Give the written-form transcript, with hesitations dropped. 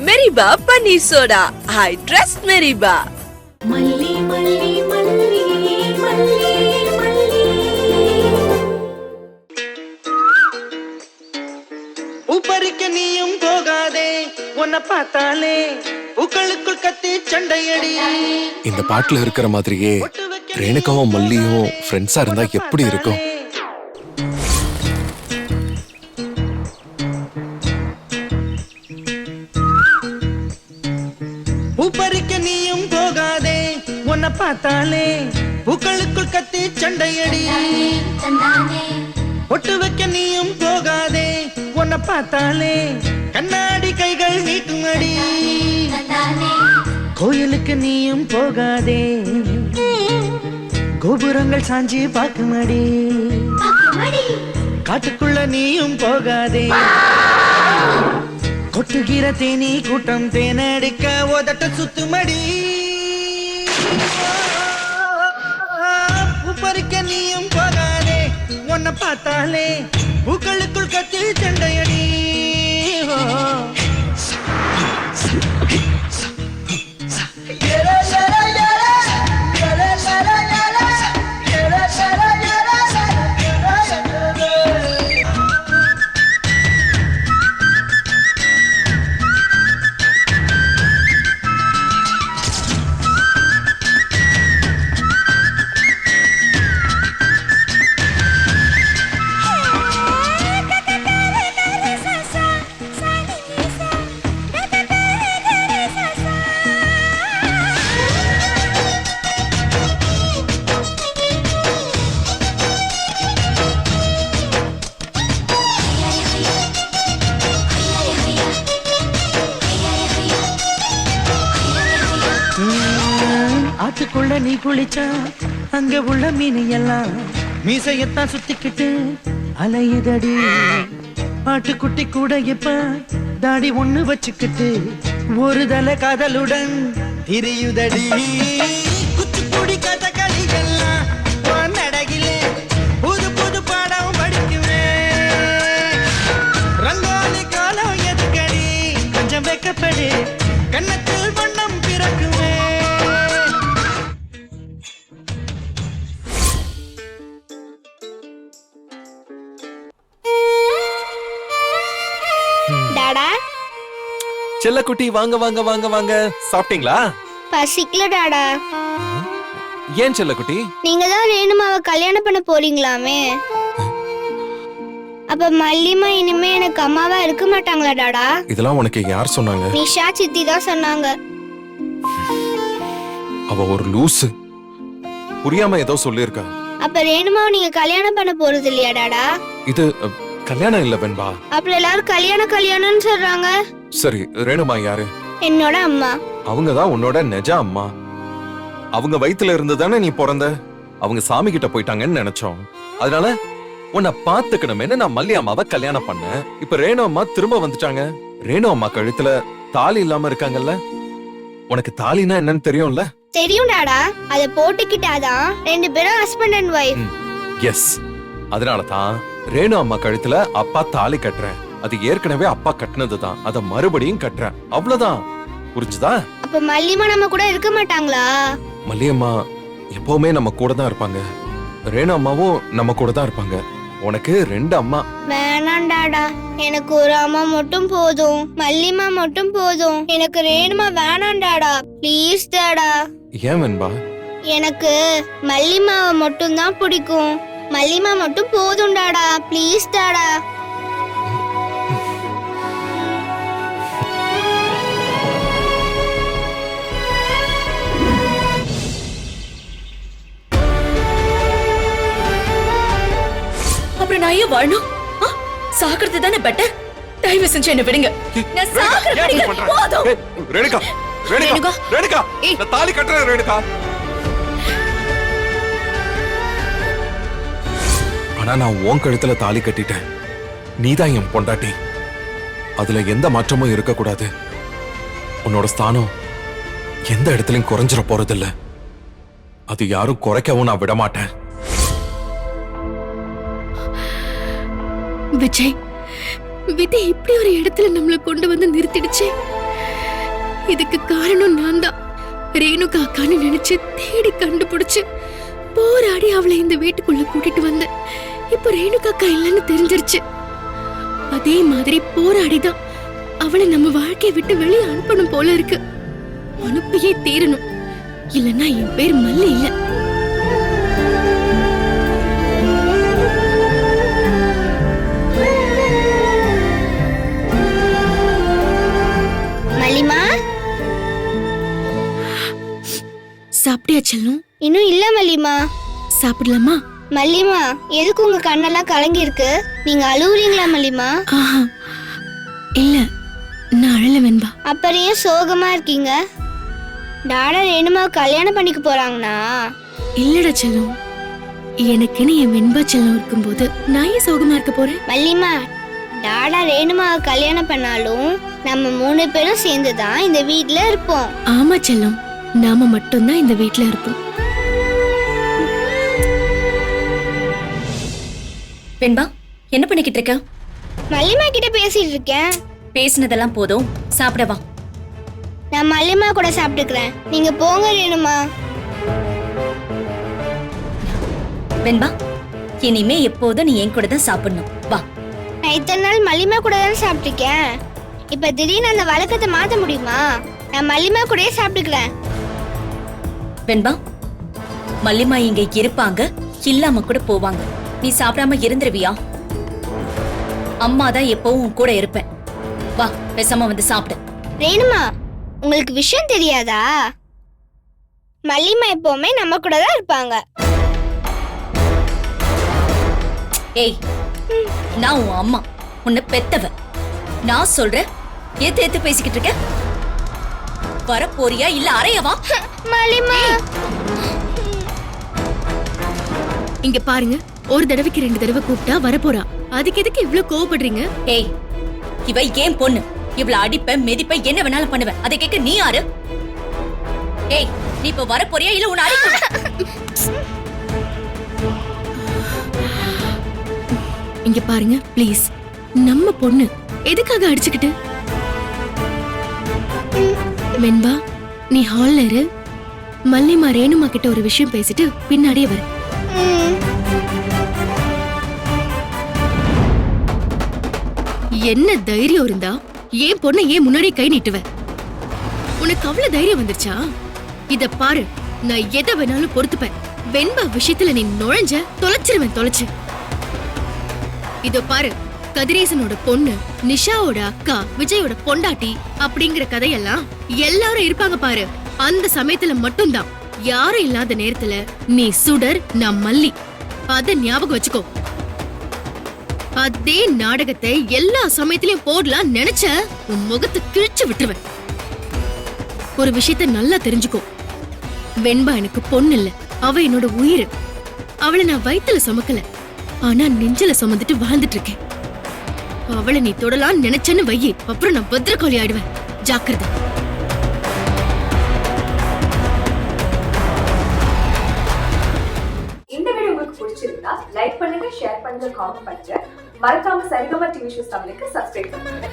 மெரிபா paneer soda. I trust மெரிபா. மல்லி மல்லி மல்லி மல்லி மல்லி. உப்பரிக்க நீயும் போகாதே, உன்னை பார்த்தாலே உங்களுக்குள் கத்தி சண்டையடி. இந்த பாட்டுல இருக்கிற மாதிரியே ரேணுகாவும் மல்லியும் ஃப்ரெண்ட்ஸா இருந்தா எப்படி இருக்கும்? உப்பரிக்க நீயும் போகாதே, உன்னை பார்த்தாலே உங்களுக்குள் கத்தி சண்டையடி. ஒட்டு வைக்க நீயும் போகாதே, உன்னை பார்த்தாலே கண்ணாடி கைகள் நீட்டுமடி. கோயிலுக்கு நீயும் போகாதே, கோபுரங்கள் சாஞ்சி பார்க்குமடி. காட்டுக்குள்ள நீயும் போகாதே, கொட்டுகிற தேனி கூட்டம் தேனடிக்க உதட்ட சுத்துமடி. உப்பரிக்க நீயும் போகாதே, உன்னை பார்த்தாலே பூக்களுக்குள் கத்தி சண்டையடி. ஆத்துக்குள்ள நீ குளிச்சா அங்க உள்ள மீன் எல்லாம் மீசையத்தான் சுத்திக்கிட்டு அலையுதடி. ஆட்டுக்குட்டி கூட இப்ப தாடி ஒண்ணு வச்சுக்கிட்டு ஒரு தலை காதலுடன் திரியுதடி. குச்சிப்புடி கதகளி எல்லாம் நடகிலே புது புது பாடம் படிக்குவேன். ரங்கோலி காலம் எதுக்கடி, கொஞ்சம் வெக்கப்படு, கண்ணத்தில் வண்ணம் பிறக்குவேன். டாடா, செல்லக்குட்டி வாங்க வாங்க வாங்க வாங்க. சாப்பிட்டீங்களா? பசிக்கல டாடா. ஏன் செல்லக்குட்டி? நீங்க தான் ரேணுமாவை கல்யாணம் பண்ண போறீங்களாமே, அப்ப மல்லிமா இனிமே எனக்கு அம்மாவா இருக்க மாட்டாங்களா டாடா? இதெல்லாம் உனக்கு யார் சொன்னாங்க? நிஷா சித்தி தான் சொன்னாங்க. அவ ஒரு லூசு, புரியாம ஏதோ சொல்லிருக்கா. அப்ப ரேணுமாவை நீங்க கல்யாணம் பண்ண போறது இல்லையா டாடா? இது கல்யாணம் இல்ல வெண்பா. அப்புறம் எல்லாரும் கல்யாணம்னு சொல்றாங்க. சரி, ரேணுமா யாரு? என்னோட அம்மா. அவங்கதான் உன்னோட நிஜ அம்மா. அவங்க வயித்துல இருந்து தானே நீ பிறந்த. அவங்க சாமி கிட்ட போயிட்டாங்கன்னு நினைச்சோம். அதனால உன்னை பாத்துக்கணுமேனு நான் மல்லி அம்மாவை கல்யாணம் பண்ணேன். இப்ப ரேணு அம்மா திரும்ப வந்துட்டாங்க. ரேணு அம்மா கழுத்துல தாலி இல்லாம இருக்காங்கல்ல. உனக்கு தாலினா என்னன்னு தெரியும்ல? தெரியும் டாடா, அத போட்டுக்கிட்டாதான் ரெண்டு பேரும் ஹஸ்பண்ட் அண்ட் வைஃப். எஸ், அதனாலதான் ரேணு அம்மா கழுத்துல அப்பா தாலி கட்டுறேன். அது ஏற்கனவே அப்பா கட்டினதுதான், அத மறுபடியும் கட்டுறேன். அவ்வளவுதான், புரிஞ்சுதா? அப்ப மல்லிமா நம்ம கூட இருக்க மாட்டாங்களா? மல்லியம்மா எப்பவுமே நம்ம கூட தான் இருப்பாங்க. ரேணு அம்மாவும் நம்ம கூட தான் இருப்பாங்க. உனக்கு ரெண்டு அம்மா. வேணாம் டாடா, எனக்கு ஒரு அம்மா மட்டும் போதும், மல்லிமா மட்டும் போதும். எனக்கு ரேணுமா வேணாம் டாடா, ப்ளீஸ் டாடா. ஏன் வெண்பா? எனக்கு மல்லிமாவை மட்டும் தான் பிடிக்கும். மல்லிமா மட்டும் போதும் டாடா, ப்ளீஸ் டாடா. அப்புறம் நான் ஏன் வாழணும்? சாகிறது தானே பெட்டர். தயவு செஞ்சு என்ன விடுங்க. நான் சாகிறது போதும். ரேணுகா, ரேணுகா, ரேணுகா, நான் தாலி கட்டுறேன் ரேணுகா. ஆனா நான் உன் கழுத்துல தாலி கட்டிட்டேன். நீதான் என் பொண்டாட்டி. அதுல எந்த மாற்றமும் இருக்க கூடாது. உன்னோட ஸ்தானம் எந்த இடத்துலயும் குறைஞ்சிட போறதில்ல. அது யாரும் குறைக்கவும் நான் விட மாட்டேன். விஜய், விதி இப்படி ஒரு இடத்துல நம்மள கொண்டு வந்து நிறுத்திடுச்சு. இதுக்கு காரணம் நான் தான். ரேணுகா அக்கான்னு நினைச்சு தேடி கண்டுபிடிச்சு போராடி அவளை இந்த வீட்டுக்குள்ள கூட்டிட்டு வந்தேன். இப்ப ரேணுகா அக்கா இல்லைன்னு தெரிஞ்சிருச்சு. அதே மாதிரி போராடிதான் அவளை நம்ம வாழ்க்கையை விட்டு வெளியே அனுப்பணும் போல இருக்கு. அனுப்பியே தீரணும், இல்லன்னா என் பேர் மல்லி இல்ல. மல்லிமா, சாப்பிட்டியா செல்லும்? இன்னும் இல்ல மல்லிமா. சாப்பிடலாமா? மல்லிமா, எதுக்கு உங்க கண்ணெல்லாம் கலங்கி இருக்கு? நீங்க அழுவுறீங்களா மல்லிமா? ஆஹா, இல்ல, நான் அழல வெண்பா. அப்புறம் ஏன் சோகமா இருக்கீங்க? டாடா ரேணுமாவை கல்யாணம் பண்ணிக்க போறாங்கண்ணா? இல்லடா செல்லும், எனக்குன்னு என் வெண்பா செல்லம் இருக்கும்போது நான் ஏன் சோகமா இருக்க போறேன்? மல்லிமா, டாடா ரேணுமாவை கல்யாணம் பண்ணாலும் நம்ம 3 பேரும் சேர்ந்து தான் இந்த வீட்ல இருப்போம். ஆமா செல்லம், நாம மட்டும்தான் இந்த வீட்ல இருப்போம். வெண்பா, என்ன பண்ணிக்கிட்டு இருக்க? மல்லிமா கிட்ட பேசிட்டு இருக்கேன். பேசினதெல்லாம் போதும், சாப்பிட வா. நான் மல்லிமா கூட சாப்பிட்டுக்கிறேன், நீங்க போங்க ரேணுமா. வெண்பா, இனிமே எப்போதும் நீ என் கூட தான் சாப்பிடணும். வா. நான் இத்தனை நாள் மல்லிமா கூட தான் சாப்பிட்டுருக்கேன். இப்ப திடீர்னு அந்த வழக்கத்தை மாத்த முடியுமா? நான் மல்லிமா கூடயே சாப்பிட்டுக்கிறேன். வெண்பா, மல்லிமா இங்க இருப்பாங்க, இல்லாம கூட போவாங்க. நீ சாப்பிடாம இருந்துருவியா? அம்மா தான் எப்பவும் உன் கூட இருப்பேன். வா, பேசாம வந்து சாப்பிடு. ரேணுமா, உங்களுக்கு விஷயம் தெரியாதா? மல்லிமா எப்பவுமே நம்ம கூட தான் இருப்பாங்க. ஏய், நான் உன் அம்மா, உன்னை பெத்தவ. நான் சொல்றேன், ஏத்து ஏத்து பேசிக்கிட்டு இருக்க. வர போறியா இல்ல அறையவா? மல்லிமா, இங்க பாருங்க, ஒரு தடவைக்கு 2 தடவை கூப்பிட்டா வரப்போறா. அதுக்கு எதுக்கு இவ்ளோ கோவப்படுறீங்க? ஏய், இவ ஏன் பொண்ணு? இவள அடிப்ப மிதிப்ப என்ன வேணாலும் பண்ணுவ. அதை கேட்க நீ யாரு? ஏய், நீ இப்ப வர போறியா இல்ல உன்னை அடிக்க? இங்க பாருங்க ப்ளீஸ், நம்ம பொண்ணு எதுக்காக அடிச்சுக்கிட்டு? வெண்பா, நீ ஹால்ல இரு. மல்லிமா ரேணுமா கிட்ட ஒரு விஷயம் பேசிட்டு பின்னாடியே வர. என்ன தைரியம் இருந்தா ஏன் பொண்ணை ஏன் முன்னாடி கை நீட்டுவ? உனக்கு அவ்வளவு தைரியம் வந்துருச்சா? இத பாரு, நான் எதை வேணாலும் பொறுத்துப்பேன். வெண்பா விஷயத்துல நீ நுழைஞ்ச தொலைச்சிருவேன், தொலைச்சு. இதோ பாரு, கதிரேசனோட பொண்ணு, நிஷாவோட அக்கா, விஜயோட பொண்டாட்டி அப்படிங்கிற கதையெல்லாம் எல்லாரும் இருப்பாங்க பாரு. அந்த சமயத்துல மட்டும்தான், யாரும் இல்லாத நேரத்துல நீ சுடர், நான் மல்லி. அத ஞாபகம் வச்சுக்கோ. அதே நாடகத்தை எல்லா சமயத்திலயும் போடலாம் நினைச்ச உன் முகத்தை கிழிச்சு விட்டுருவேன். ஒரு விஷயத்த நல்லா தெரிஞ்சுக்கோ, வெண்பா எனக்கு பொண்ணு இல்ல, அவ என்னோட உயிர். அவளை நான் வயித்துல சுமக்கல, ஆனா நெஞ்சில சுமந்துட்டு வாழ்ந்துட்டு இருக்கேன். அவளை நீ தொடலாம் நினைச்சேன்னு வையே, அப்புறம் நான் பத்திரகாளி ஆயிடுவேன். ஜாக்கிரதை. இந்த வீடியோ உங்களுக்கு பிடிச்சிருந்தா லைக் பண்ணுங்க, ஷேர் பண்ணுங்க, காமெண்ட் பண்ணுங்க. மறக்காம சரிகமா டிவி ஷோஸ் தமிழுக்கு சப்ஸ்கிரைப் பண்ணுங்க.